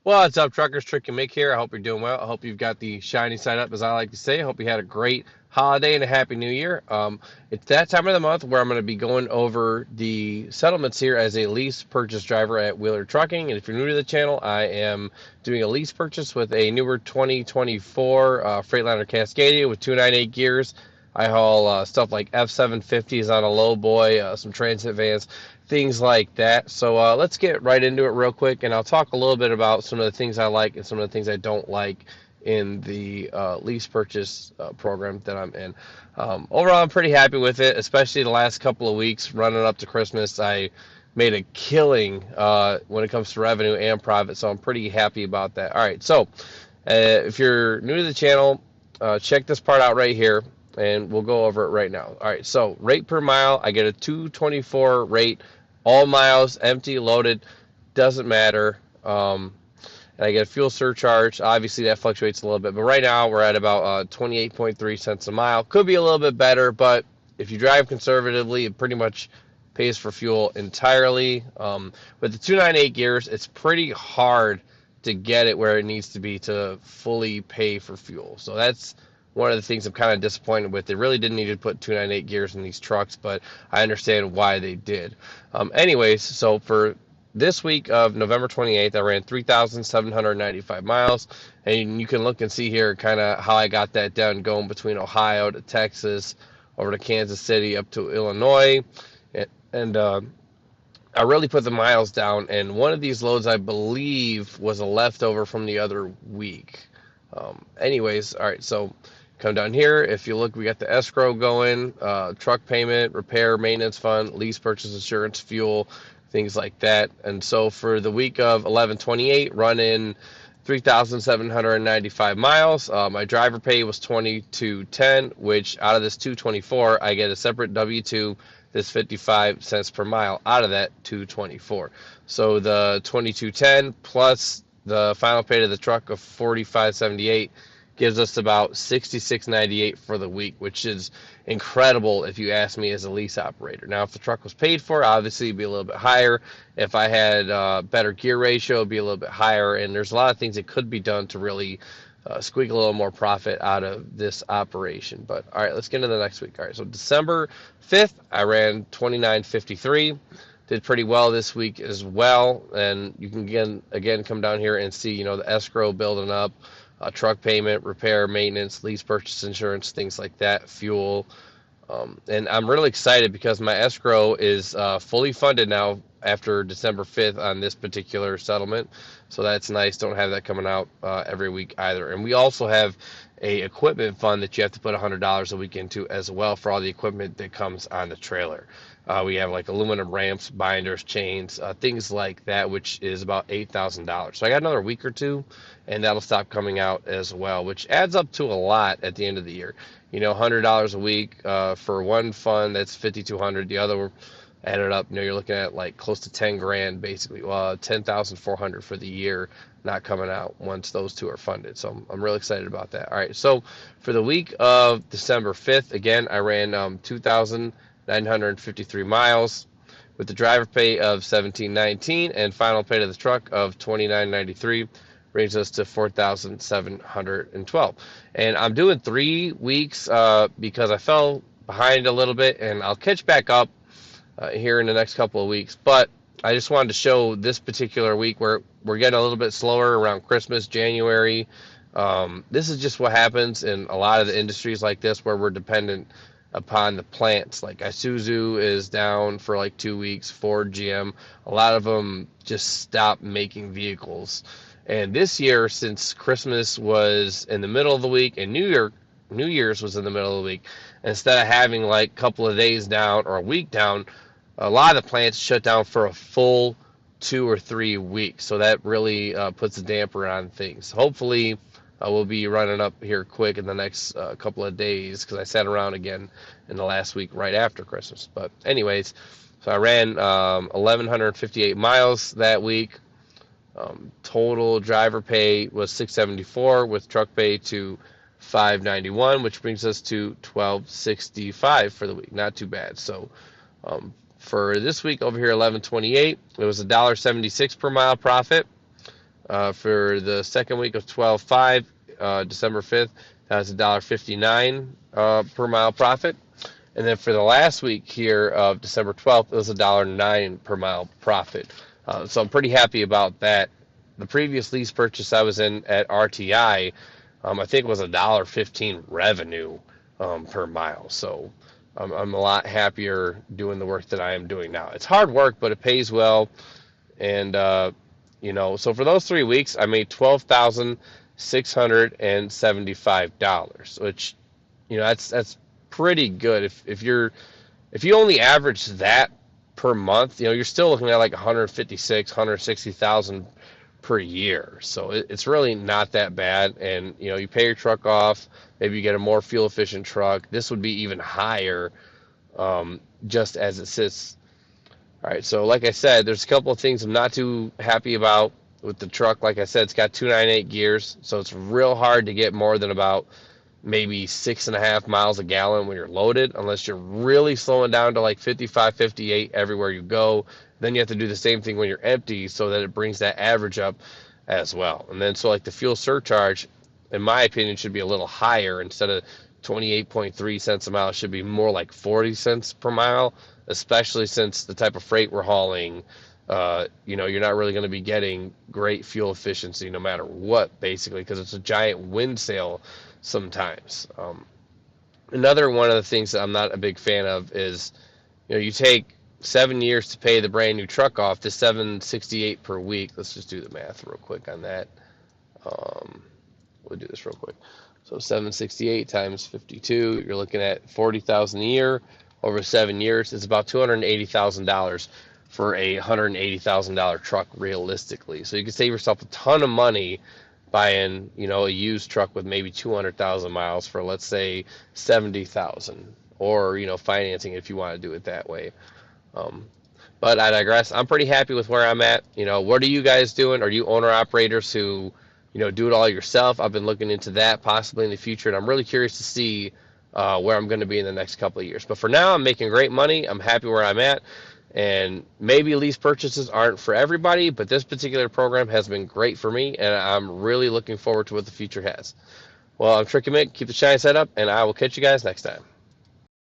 What's up, truckers? Trick and Mick here. I hope you're doing well. I hope you've got the shiny side up, as I like to say. I hope you had a great holiday and a happy new year. It's that time of the month where I'm going to be going over the settlements here as a lease purchase driver at Wheeler Trucking. And if you're new to the channel, I am doing a lease purchase with a newer 2024 Freightliner Cascadia with 298 gears. I haul stuff like F750s on a low boy, some transit vans, things like that. So let's get right into it real quick, and I'll talk a little bit about some of the things I like and some of the things I don't like in the lease purchase program that I'm in. Overall, I'm pretty happy with it, especially the last couple of weeks running up to Christmas. I made a killing when it comes to revenue and profit, so I'm pretty happy about that. All right, so if you're new to the channel, check this part out right here, and we'll go over it right now. All right, so rate per mile, I get a 224 rate, all miles, empty, loaded, doesn't matter. And I get a fuel surcharge. Obviously, that fluctuates a little bit, but right now we're at about 28.3 cents a mile. Could be a little bit better, but if you drive conservatively, it pretty much pays for fuel entirely. With the 298 gears, it's pretty hard to get it where it needs to be to fully pay for fuel. So that's one of the things I'm kind of disappointed with. They really didn't need to put 298 gears in these trucks, but I understand why they did. Anyways, so for this week of November 28th, I ran 3,795 miles, and you can look and see here kind of how I got that done, going between Ohio to Texas, over to Kansas City, up to Illinois, and I really put the miles down. And one of these loads, I believe, was a leftover from the other week. Anyways, all right, so come down here. If you look, we got the escrow going, truck payment, repair, maintenance fund, lease purchase insurance, fuel, things like that. And so for the week of 11/28, running 3,795 miles. My driver pay was 22.10, which out of this 224, I get a separate W2 that's 55 cents per mile out of that 224. So the 22.10 plus the final pay to the truck of 45.78 gives us about 66.98 for the week, which is incredible if you ask me as a lease operator. Now, if the truck was paid for, obviously it'd be a little bit higher. If I had better gear ratio, it'd be a little bit higher. And there's a lot of things that could be done to really squeak a little more profit out of this operation. But all right, let's get into the next week. All right, so December 5th, I ran 29.53. Did pretty well this week as well. And you can again come down here and see, the escrow building up, truck payment, repair, maintenance, lease purchase insurance, things like that, fuel. And I'm really excited because my escrow is fully funded now after December 5th on this particular settlement. So that's nice. Don't have that coming out every week either. And we also have a equipment fund that you have to put $100 a week into as well for all the equipment that comes on the trailer. We have like aluminum ramps, binders, chains, things like that, which is about $8,000. So I got another week or two, and that'll stop coming out as well, which adds up to a lot at the end of the year. $100 a week for one fund, that's 5,200. The other added up, you're looking at like close to 10 grand basically. 10,400 for the year not coming out once those two are funded. So I'm really excited about that. All right, so for the week of December 5th, again, I ran 2,953 miles with the driver pay of 17.19 and final pay to the truck of 29.93. Brings us to 4,712. And I'm doing 3 weeks because I fell behind a little bit, and I'll catch back up here in the next couple of weeks. But I just wanted to show this particular week where we're getting a little bit slower around Christmas, January. This is just what happens in a lot of the industries like this where we're dependent upon the plants. Like Isuzu is down for like 2 weeks, Ford, GM. A lot of them just stop making vehicles. And this year, since Christmas was in the middle of the week and New Year's was in the middle of the week, instead of having like a couple of days down or a week down, a lot of the plants shut down for a full 2 or 3 weeks. So that really puts a damper on things. Hopefully, we'll be running up here quick in the next couple of days because I sat around again in the last week right after Christmas. But anyways, so I ran 1,158 miles that week. Total driver pay was 674 with truck pay to 591, which brings us to 1265 for the week. Not too bad. So for this week over here, 1128, it was $1.76 per mile profit. For the second week of 12/5, December 5th, that's $1.59 per mile profit. And then for the last week here of December 12th, it was $1.09 per mile profit. So I'm pretty happy about that. The previous lease purchase I was in at RTI, I think it was $1.15 revenue per mile. So I'm a lot happier doing the work that I am doing now. It's hard work, but it pays well. And so for those 3 weeks, I made $12,675, which that's pretty good. If you only average that per month, you're still looking at like 156, 160,000 per year. So it's really not that bad. And you pay your truck off, maybe you get a more fuel efficient truck. This would be even higher, just as it sits. All right, so like I said, there's a couple of things I'm not too happy about with the truck. Like I said, it's got 298 gears, so it's real hard to get more than about maybe 6.5 miles a gallon when you're loaded, unless you're really slowing down to like 55, 58 everywhere you go. Then you have to do the same thing when you're empty so that it brings that average up as well. And then so like the fuel surcharge, in my opinion, should be a little higher. Instead of 28.3 cents a mile, it should be more like 40 cents per mile, especially since the type of freight we're hauling, you're not really going to be getting great fuel efficiency no matter what, basically, because it's a giant wind sail sometimes. Another one of the things that I'm not a big fan of is, you take 7 years to pay the brand new truck off to 768 per week. Let's just do the math real quick on that. We'll do this real quick. So 768 times 52, you're looking at 40,000 a year over 7 years. It's about $280,000 for a $180,000 truck realistically. So you can save yourself a ton of money buying, a used truck with maybe 200,000 miles for, let's say, 70,000, or financing if you want to do it that way. But I digress. I'm pretty happy with where I'm at. What are you guys doing? Are you owner operators who do it all yourself? I've been looking into that possibly in the future, and I'm really curious to see where I'm going to be in the next couple of years. But for now, I'm making great money. I'm happy where I'm at. And maybe lease purchases aren't for everybody, but this particular program has been great for me, and I'm really looking forward to what the future has. Well, I'm Tricky Mick. Keep the shine set up, and I will catch you guys next time.